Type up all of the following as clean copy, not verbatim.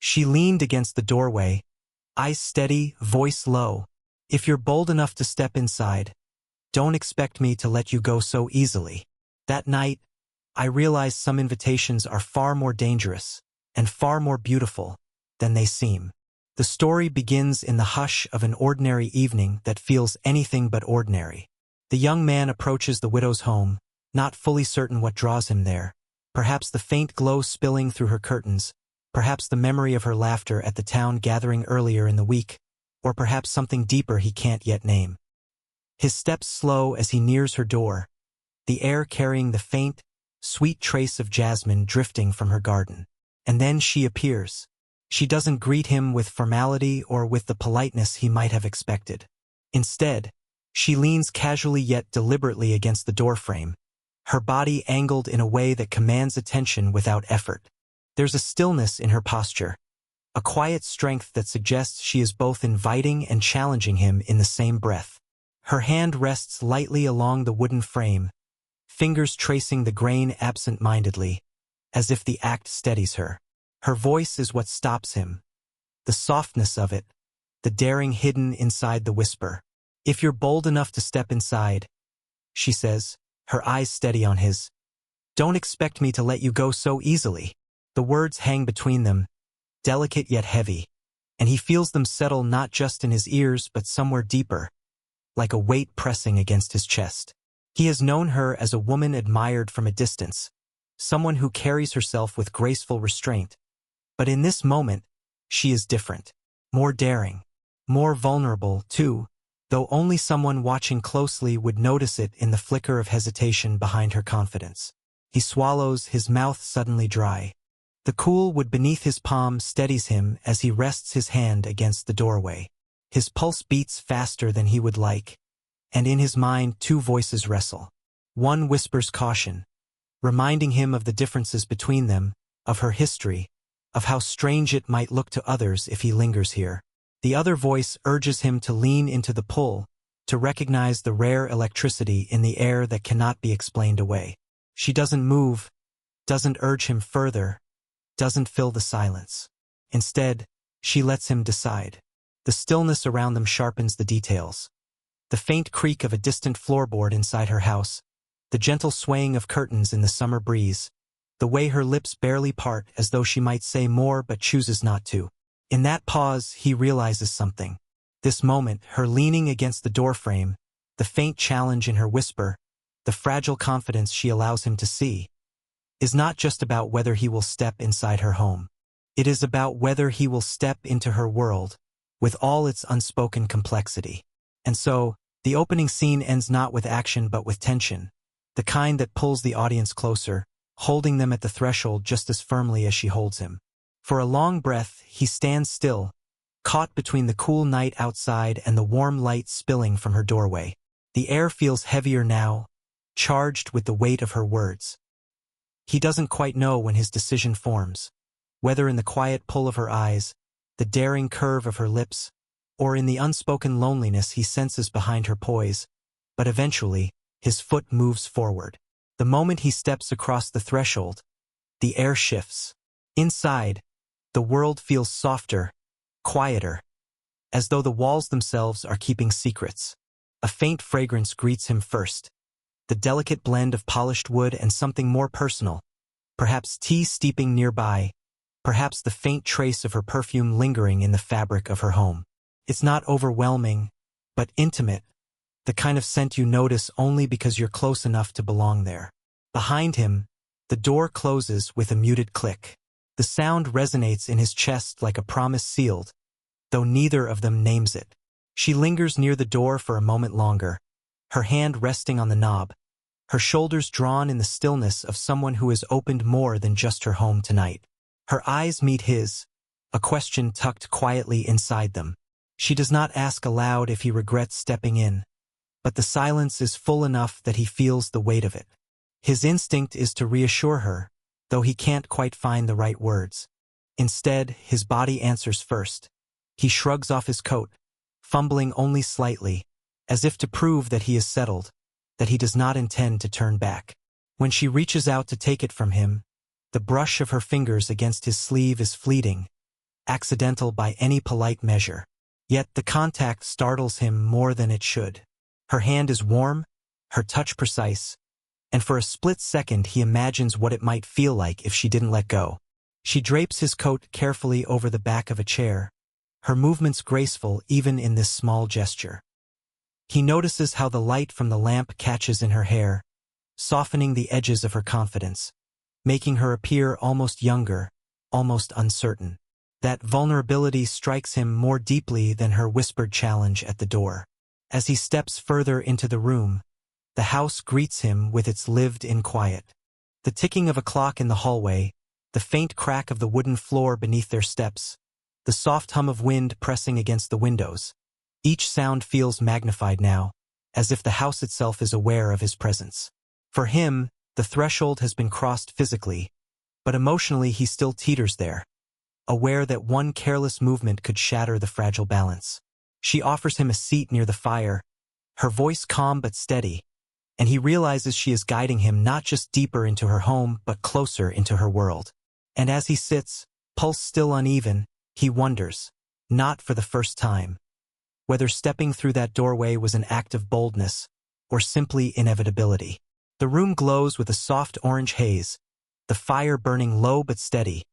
She leaned against the doorway, eyes steady, voice low. "If you're bold enough to step inside, don't expect me to let you go so easily." That night, I realized some invitations are far more dangerous and far more beautiful than they seem. The story begins in the hush of an ordinary evening that feels anything but ordinary. The young man approaches the widow's home, not fully certain what draws him there. Perhaps the faint glow spilling through her curtains, perhaps the memory of her laughter at the town gathering earlier in the week, or perhaps something deeper he can't yet name. His steps slow as he nears her door, the air carrying the faint, sweet trace of jasmine drifting from her garden. And then she appears. She doesn't greet him with formality or with the politeness he might have expected. Instead, she leans casually yet deliberately against the doorframe, her body angled in a way that commands attention without effort. There's a stillness in her posture, a quiet strength that suggests she is both inviting and challenging him in the same breath. Her hand rests lightly along the wooden frame, fingers tracing the grain absent-mindedly, as if the act steadies her. Her voice is what stops him, the softness of it, the daring hidden inside the whisper. "If you're bold enough to step inside," she says, her eyes steady on his, "don't expect me to let you go so easily." The words hang between them, delicate yet heavy, and he feels them settle not just in his ears but somewhere deeper, like a weight pressing against his chest. He has known her as a woman admired from a distance, someone who carries herself with graceful restraint. But in this moment, she is different, more daring, more vulnerable, too, though only someone watching closely would notice it in the flicker of hesitation behind her confidence. He swallows, his mouth suddenly dry. The cool wood beneath his palm steadies him as he rests his hand against the doorway. His pulse beats faster than he would like, and in his mind 2 voices wrestle. One whispers caution, reminding him of the differences between them, of her history, of how strange it might look to others if he lingers here. The other voice urges him to lean into the pull, to recognize the rare electricity in the air that cannot be explained away. She doesn't move, doesn't urge him further, doesn't fill the silence. Instead, she lets him decide. The stillness around them sharpens the details. The faint creak of a distant floorboard inside her house, the gentle swaying of curtains in the summer breeze, the way her lips barely part as though she might say more but chooses not to. In that pause, he realizes something. This moment, her leaning against the doorframe, the faint challenge in her whisper, the fragile confidence she allows him to see, is not just about whether he will step inside her home. It is about whether he will step into her world, with all its unspoken complexity. And so, the opening scene ends not with action but with tension, the kind that pulls the audience closer, holding them at the threshold just as firmly as she holds him. For a long breath, he stands still, caught between the cool night outside and the warm light spilling from her doorway. The air feels heavier now, charged with the weight of her words. He doesn't quite know when his decision forms, whether in the quiet pull of her eyes, the daring curve of her lips, or in the unspoken loneliness he senses behind her poise, but eventually, his foot moves forward. The moment he steps across the threshold, the air shifts. Inside, the world feels softer, quieter, as though the walls themselves are keeping secrets. A faint fragrance greets him first, the delicate blend of polished wood and something more personal, perhaps tea steeping nearby, perhaps the faint trace of her perfume lingering in the fabric of her home. It's not overwhelming, but intimate, the kind of scent you notice only because you're close enough to belong there. Behind him, the door closes with a muted click. The sound resonates in his chest like a promise sealed, though neither of them names it. She lingers near the door for a moment longer, her hand resting on the knob, her shoulders drawn in the stillness of someone who has opened more than just her home tonight. Her eyes meet his, a question tucked quietly inside them. She does not ask aloud if he regrets stepping in, but the silence is full enough that he feels the weight of it. His instinct is to reassure her, though he can't quite find the right words. Instead, his body answers first. He shrugs off his coat, fumbling only slightly, as if to prove that he is settled, that he does not intend to turn back. When she reaches out to take it from him, the brush of her fingers against his sleeve is fleeting, accidental by any polite measure. Yet the contact startles him more than it should. Her hand is warm, her touch precise, and for a split second he imagines what it might feel like if she didn't let go. She drapes his coat carefully over the back of a chair, her movements graceful even in this small gesture. He notices how the light from the lamp catches in her hair, softening the edges of her confidence, making her appear almost younger, almost uncertain. That vulnerability strikes him more deeply than her whispered challenge at the door. As he steps further into the room, the house greets him with its lived-in quiet. The ticking of a clock in the hallway, the faint crack of the wooden floor beneath their steps, the soft hum of wind pressing against the windows. Each sound feels magnified now, as if the house itself is aware of his presence. For him, the threshold has been crossed physically, but emotionally he still teeters there, aware that one careless movement could shatter the fragile balance. She offers him a seat near the fire, her voice calm but steady, and he realizes she is guiding him not just deeper into her home but closer into her world. And as he sits, pulse still uneven, he wonders, not for the first time, whether stepping through that doorway was an act of boldness or simply inevitability. The room glows with a soft orange haze, the fire burning low but steady,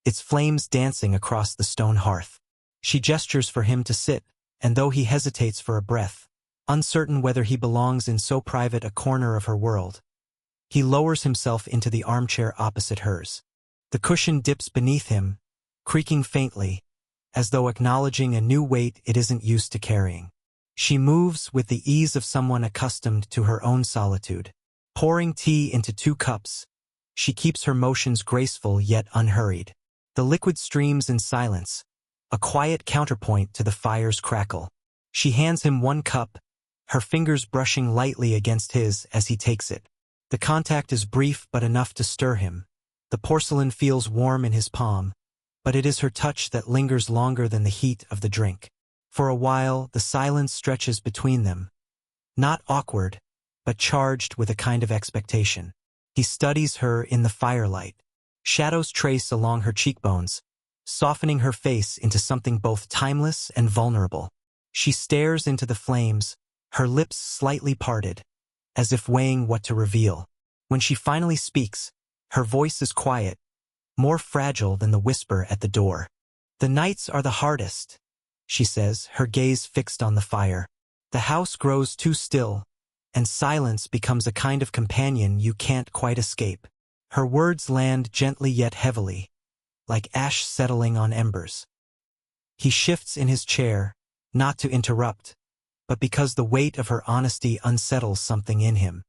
its flames dancing across the stone hearth. She gestures for him to sit, and though he hesitates for a breath, uncertain whether he belongs in so private a corner of her world, he lowers himself into the armchair opposite hers. The cushion dips beneath him, creaking faintly, as though acknowledging a new weight it isn't used to carrying. She moves with the ease of someone accustomed to her own solitude. Pouring tea into 2 cups, she keeps her motions graceful yet unhurried. The liquid streams in silence, a quiet counterpoint to the fire's crackle. She hands him 1 cup, her fingers brushing lightly against his as he takes it. The contact is brief but enough to stir him. The porcelain feels warm in his palm, but it is her touch that lingers longer than the heat of the drink. For a while, the silence stretches between them, not awkward, but charged with a kind of expectation. He studies her in the firelight. Shadows trace along her cheekbones, softening her face into something both timeless and vulnerable. She stares into the flames, her lips slightly parted, as if weighing what to reveal. When she finally speaks, her voice is quiet, more fragile than the whisper at the door. "The nights are the hardest," she says, her gaze fixed on the fire. The house grows too still, and silence becomes a kind of companion you can't quite escape. Her words land gently yet heavily, like ash settling on embers. He shifts in his chair, not to interrupt, but because the weight of her honesty unsettles something in him.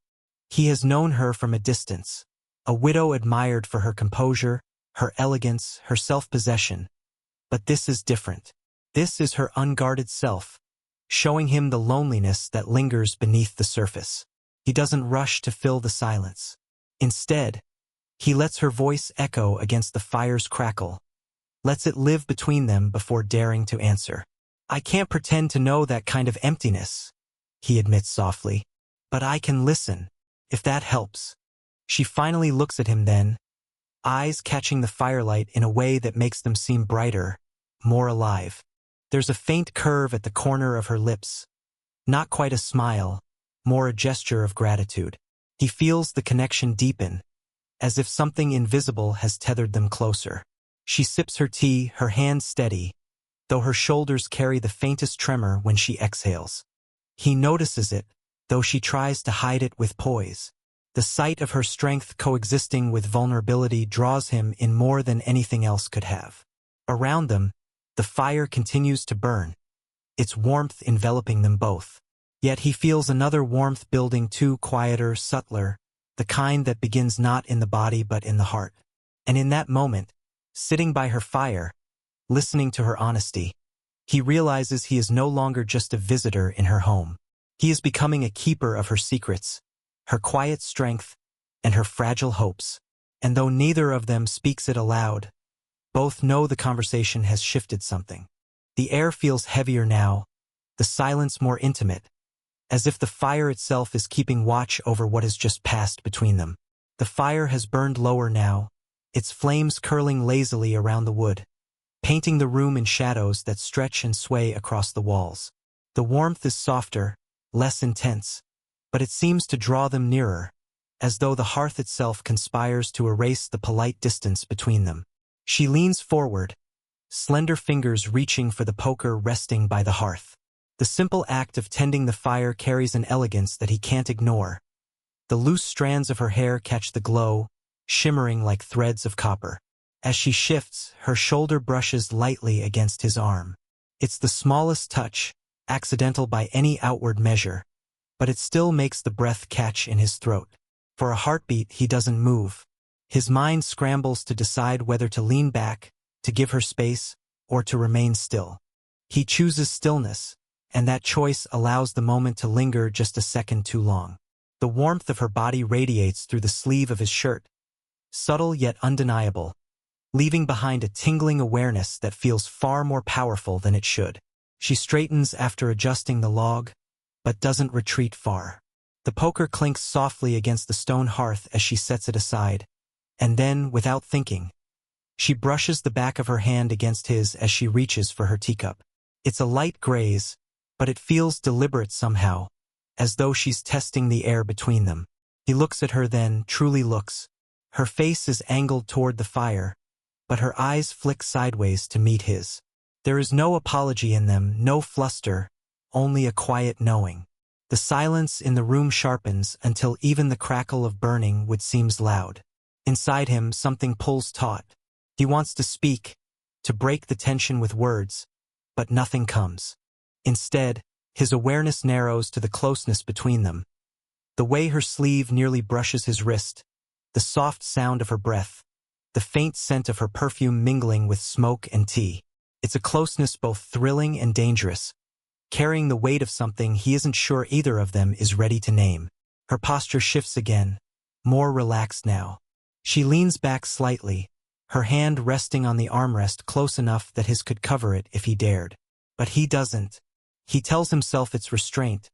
He has known her from a distance, a widow admired for her composure, her elegance, her self-possession. But this is different. This is her unguarded self, showing him the loneliness that lingers beneath the surface. He doesn't rush to fill the silence. Instead, he lets her voice echo against the fire's crackle, lets it live between them before daring to answer. "I can't pretend to know that kind of emptiness," he admits softly, "but I can listen, if that helps." She finally looks at him then, eyes catching the firelight in a way that makes them seem brighter, more alive. There's a faint curve at the corner of her lips, not quite a smile, more a gesture of gratitude. He feels the connection deepen, as if something invisible has tethered them closer. She sips her tea, her hands steady, though her shoulders carry the faintest tremor when she exhales. He notices it, though she tries to hide it with poise. The sight of her strength coexisting with vulnerability draws him in more than anything else could have. Around them, the fire continues to burn, its warmth enveloping them both. Yet he feels another warmth building too, quieter, subtler, the kind that begins not in the body but in the heart. And in that moment, sitting by her fire, listening to her honesty, he realizes he is no longer just a visitor in her home. He is becoming a keeper of her secrets, her quiet strength, and her fragile hopes. And though neither of them speaks it aloud, both know the conversation has shifted something. The air feels heavier now, the silence more intimate, as if the fire itself is keeping watch over what has just passed between them. The fire has burned lower now, its flames curling lazily around the wood, painting the room in shadows that stretch and sway across the walls. The warmth is softer, less intense, but it seems to draw them nearer, as though the hearth itself conspires to erase the polite distance between them. She leans forward, slender fingers reaching for the poker resting by the hearth. The simple act of tending the fire carries an elegance that he can't ignore. The loose strands of her hair catch the glow, shimmering like threads of copper. As she shifts, her shoulder brushes lightly against his arm. It's the smallest touch, accidental by any outward measure, but it still makes the breath catch in his throat. For a heartbeat, he doesn't move. His mind scrambles to decide whether to lean back, to give her space, or to remain still. He chooses stillness, and that choice allows the moment to linger just a second too long. The warmth of her body radiates through the sleeve of his shirt, subtle yet undeniable, leaving behind a tingling awareness that feels far more powerful than it should. She straightens after adjusting the log, but doesn't retreat far. The poker clinks softly against the stone hearth as she sets it aside, and then, without thinking, she brushes the back of her hand against his as she reaches for her teacup. It's a light graze, but it feels deliberate somehow, as though she's testing the air between them. He looks at her then, truly looks. Her face is angled toward the fire, but her eyes flick sideways to meet his. There is no apology in them, no fluster, only a quiet knowing. The silence in the room sharpens until even the crackle of burning wood seems loud. Inside him, something pulls taut. He wants to speak, to break the tension with words, but nothing comes. Instead, his awareness narrows to the closeness between them. The way her sleeve nearly brushes his wrist, the soft sound of her breath, the faint scent of her perfume mingling with smoke and tea. It's a closeness both thrilling and dangerous, carrying the weight of something he isn't sure either of them is ready to name. Her posture shifts again, more relaxed now. She leans back slightly, her hand resting on the armrest close enough that his could cover it if he dared. But he doesn't. He tells himself it's restraint,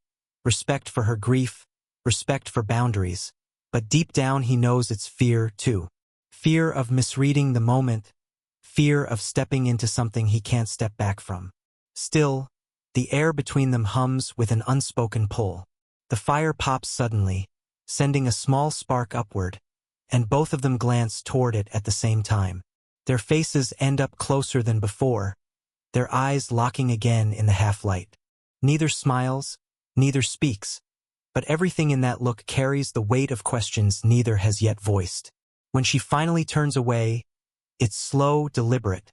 respect for her grief, respect for boundaries. But deep down he knows it's fear, too. Fear of misreading the moment, fear of stepping into something he can't step back from. Still, the air between them hums with an unspoken pull. The fire pops suddenly, sending a small spark upward, and both of them glance toward it at the same time. Their faces end up closer than before, their eyes locking again in the half-light. Neither smiles, neither speaks, but everything in that look carries the weight of questions neither has yet voiced. When she finally turns away, it's slow, deliberate,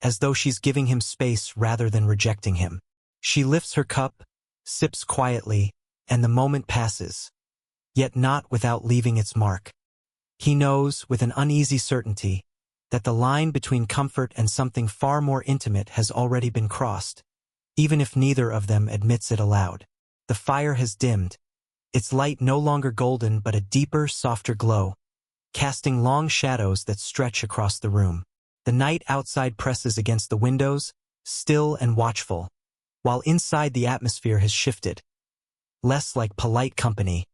as though she's giving him space rather than rejecting him. She lifts her cup, sips quietly, and the moment passes, yet not without leaving its mark. He knows, with an uneasy certainty, that the line between comfort and something far more intimate has already been crossed, even if neither of them admits it aloud. The fire has dimmed, its light no longer golden but a deeper, softer glow, casting long shadows that stretch across the room. The night outside presses against the windows, still and watchful, while inside the atmosphere has shifted, less like polite company,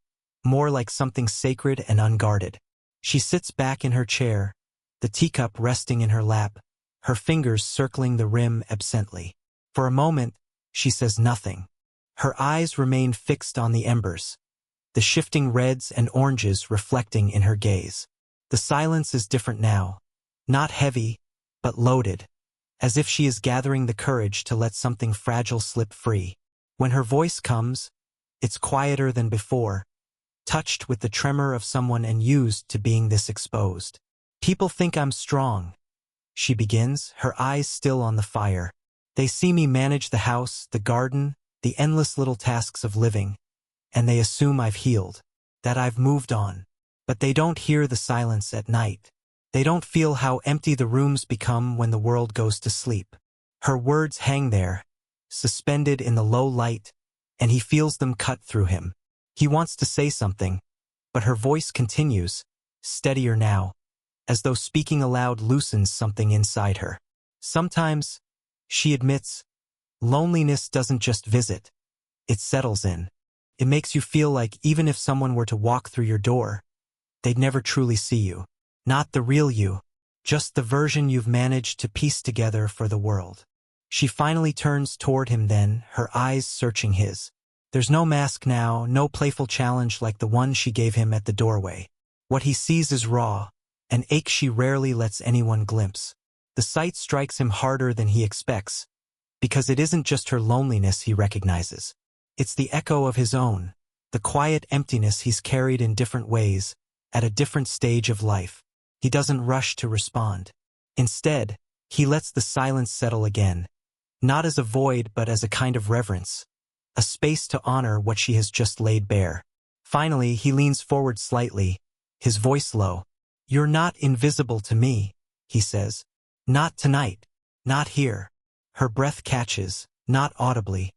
more like something sacred and unguarded. She sits back in her chair, the teacup resting in her lap, her fingers circling the rim absently. For a moment, she says nothing. Her eyes remain fixed on the embers, the shifting reds and oranges reflecting in her gaze. The silence is different now, not heavy, but loaded, as if she is gathering the courage to let something fragile slip free. When her voice comes, it's quieter than before, touched with the tremor of someone unused to being this exposed. "People think I'm strong," she begins, her eyes still on the fire. "They see me manage the house, the garden, the endless little tasks of living, and they assume I've healed, that I've moved on. But they don't hear the silence at night. They don't feel how empty the rooms become when the world goes to sleep." Her words hang there, suspended in the low light, and he feels them cut through him. He wants to say something, but her voice continues, steadier now, as though speaking aloud loosens something inside her. Sometimes, she admits, loneliness doesn't just visit, it settles in. It makes you feel like even if someone were to walk through your door, they'd never truly see you. Not the real you, just the version you've managed to piece together for the world. She finally turns toward him then, her eyes searching his. There's no mask now, no playful challenge like the one she gave him at the doorway. What he sees is raw, an ache she rarely lets anyone glimpse. The sight strikes him harder than he expects, because it isn't just her loneliness he recognizes. It's the echo of his own, the quiet emptiness he's carried in different ways, at a different stage of life. He doesn't rush to respond. Instead, he lets the silence settle again, not as a void but as a kind of reverence, a space to honor what she has just laid bare. Finally, he leans forward slightly, his voice low. "You're not invisible to me," he says. "Not tonight. Not here." Her breath catches, not audibly,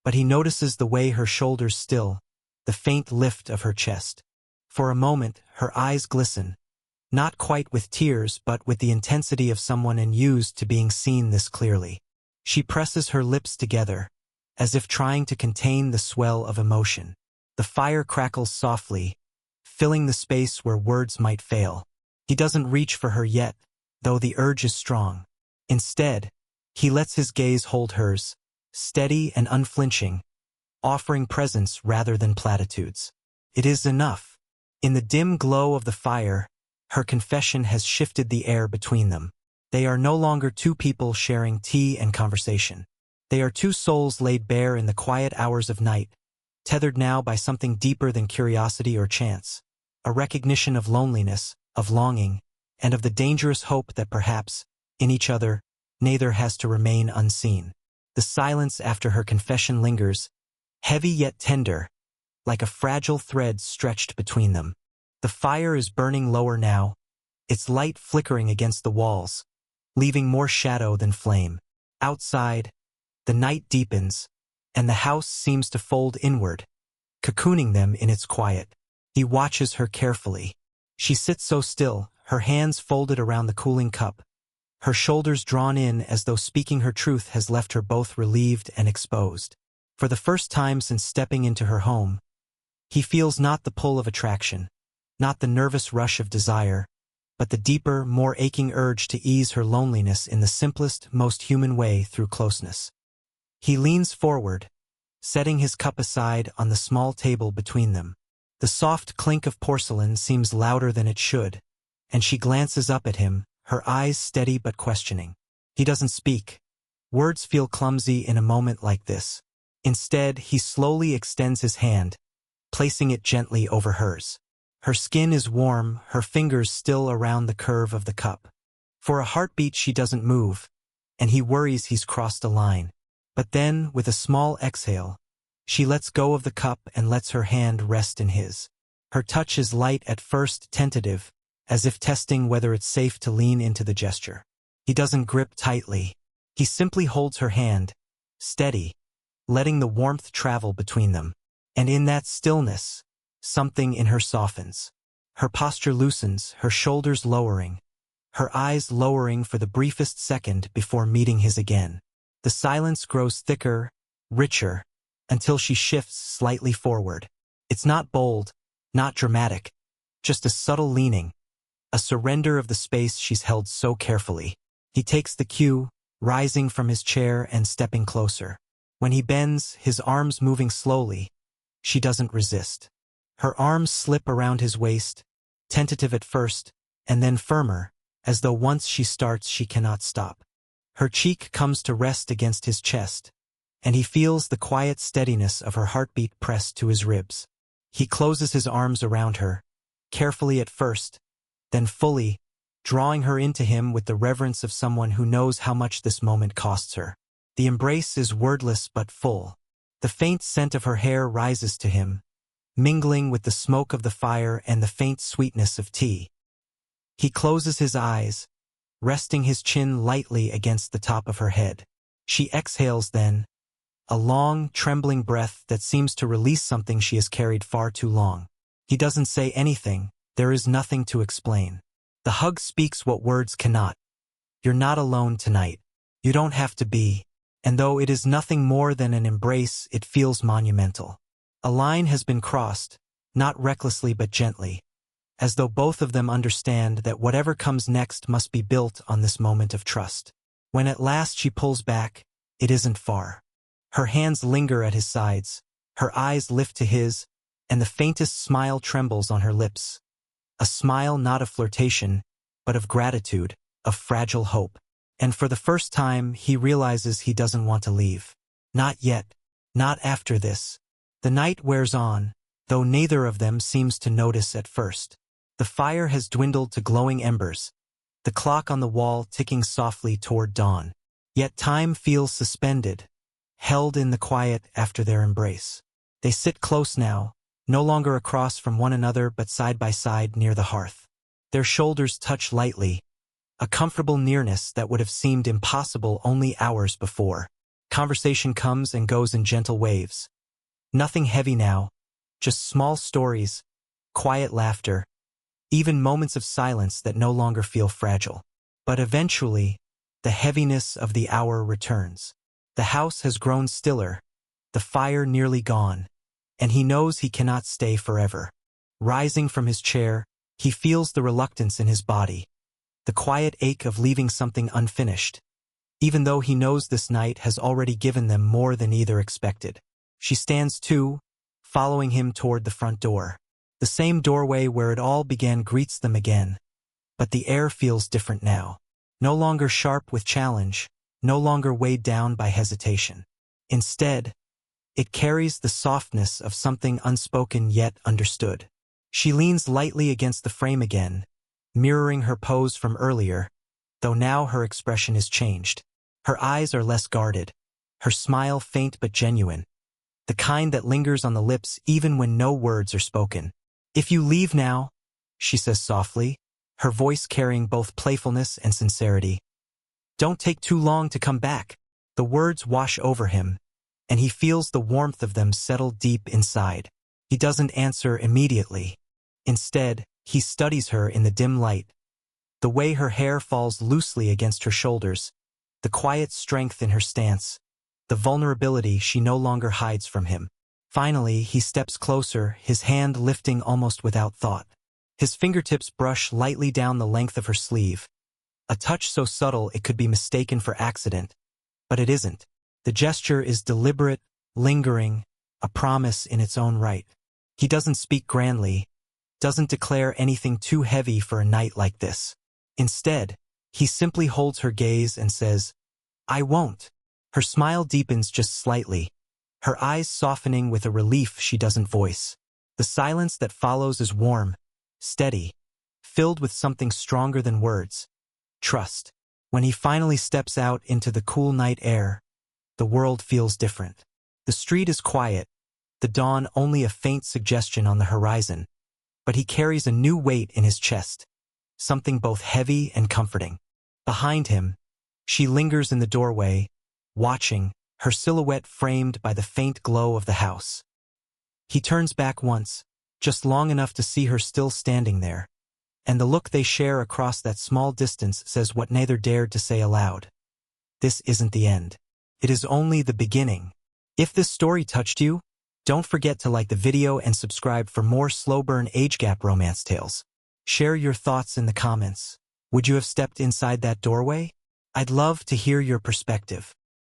but he notices the way her shoulders still, the faint lift of her chest. For a moment, her eyes glisten, not quite with tears but with the intensity of someone unused to being seen this clearly. She presses her lips together, as if trying to contain the swell of emotion. The fire crackles softly, filling the space where words might fail. He doesn't reach for her yet, though the urge is strong. Instead, he lets his gaze hold hers, steady and unflinching, offering presence rather than platitudes. It is enough. In the dim glow of the fire, her confession has shifted the air between them. They are no longer two people sharing tea and conversation. They are two souls laid bare in the quiet hours of night, tethered now by something deeper than curiosity or chance, a recognition of loneliness, of longing, and of the dangerous hope that perhaps, in each other, neither has to remain unseen. The silence after her confession lingers, heavy yet tender, like a fragile thread stretched between them. The fire is burning lower now, its light flickering against the walls, leaving more shadow than flame. Outside, the night deepens, and the house seems to fold inward, cocooning them in its quiet. He watches her carefully. She sits so still, her hands folded around the cooling cup, her shoulders drawn in as though speaking her truth has left her both relieved and exposed. For the first time since stepping into her home, he feels not the pull of attraction, not the nervous rush of desire, but the deeper, more aching urge to ease her loneliness in the simplest, most human way through closeness. He leans forward, setting his cup aside on the small table between them. The soft clink of porcelain seems louder than it should, and she glances up at him, her eyes steady but questioning. He doesn't speak. Words feel clumsy in a moment like this. Instead, he slowly extends his hand, placing it gently over hers. Her skin is warm, her fingers still around the curve of the cup. For a heartbeat she doesn't move, and he worries he's crossed a line. But then, with a small exhale, she lets go of the cup and lets her hand rest in his. Her touch is light at first, tentative, as if testing whether it's safe to lean into the gesture. He doesn't grip tightly. He simply holds her hand, steady, letting the warmth travel between them. And in that stillness, something in her softens. Her posture loosens, her shoulders lowering, her eyes lowering for the briefest second before meeting his again. The silence grows thicker, richer, until she shifts slightly forward. It's not bold, not dramatic, just a subtle leaning, a surrender of the space she's held so carefully. He takes the cue, rising from his chair and stepping closer. When he bends, his arms moving slowly, she doesn't resist. Her arms slip around his waist, tentative at first, and then firmer, as though once she starts she cannot stop. Her cheek comes to rest against his chest, and he feels the quiet steadiness of her heartbeat pressed to his ribs. He closes his arms around her, carefully at first, then fully, drawing her into him with the reverence of someone who knows how much this moment costs her. The embrace is wordless but full. The faint scent of her hair rises to him, mingling with the smoke of the fire and the faint sweetness of tea. He closes his eyes, resting his chin lightly against the top of her head. She exhales then, a long, trembling breath that seems to release something she has carried far too long. He doesn't say anything, there is nothing to explain. The hug speaks what words cannot. You're not alone tonight. You don't have to be. And though it is nothing more than an embrace, it feels monumental. A line has been crossed, not recklessly but gently. as though both of them understand that whatever comes next must be built on this moment of trust. When at last she pulls back, it isn't far. Her hands linger at his sides, her eyes lift to his, and the faintest smile trembles on her lips. A smile not of flirtation, but of gratitude, of fragile hope. And for the first time, he realizes he doesn't want to leave. Not yet. Not after this. The night wears on, though neither of them seems to notice at first. The fire has dwindled to glowing embers, the clock on the wall ticking softly toward dawn. Yet time feels suspended, held in the quiet after their embrace. They sit close now, no longer across from one another but side by side near the hearth. Their shoulders touch lightly, a comfortable nearness that would have seemed impossible only hours before. Conversation comes and goes in gentle waves. Nothing heavy now, just small stories, quiet laughter, even moments of silence that no longer feel fragile. But eventually, the heaviness of the hour returns. The house has grown stiller, the fire nearly gone, and he knows he cannot stay forever. Rising from his chair, he feels the reluctance in his body, the quiet ache of leaving something unfinished, even though he knows this night has already given them more than either expected. She stands too, following him toward the front door. The same doorway where it all began greets them again, but the air feels different now. No longer sharp with challenge, no longer weighed down by hesitation. Instead, it carries the softness of something unspoken yet understood. She leans lightly against the frame again, mirroring her pose from earlier, though now her expression is changed. Her eyes are less guarded, her smile faint but genuine, the kind that lingers on the lips even when no words are spoken. "If you leave now," she says softly, her voice carrying both playfulness and sincerity, "don't take too long to come back." The words wash over him, and he feels the warmth of them settle deep inside. He doesn't answer immediately. Instead, he studies her in the dim light, the way her hair falls loosely against her shoulders, the quiet strength in her stance, the vulnerability she no longer hides from him. Finally, he steps closer, his hand lifting almost without thought. His fingertips brush lightly down the length of her sleeve, a touch so subtle it could be mistaken for accident, but it isn't. The gesture is deliberate, lingering, a promise in its own right. He doesn't speak grandly, doesn't declare anything too heavy for a night like this. Instead, he simply holds her gaze and says, "I won't." Her smile deepens just slightly, her eyes softening with a relief she doesn't voice. The silence that follows is warm, steady, filled with something stronger than words: trust. When he finally steps out into the cool night air, the world feels different. The street is quiet, the dawn only a faint suggestion on the horizon, but he carries a new weight in his chest, something both heavy and comforting. Behind him, she lingers in the doorway, watching, her silhouette framed by the faint glow of the house. He turns back once, just long enough to see her still standing there, and the look they share across that small distance says what neither dared to say aloud. This isn't the end. It is only the beginning. If this story touched you, don't forget to like the video and subscribe for more slow-burn age gap romance tales. Share your thoughts in the comments. Would you have stepped inside that doorway? I'd love to hear your perspective.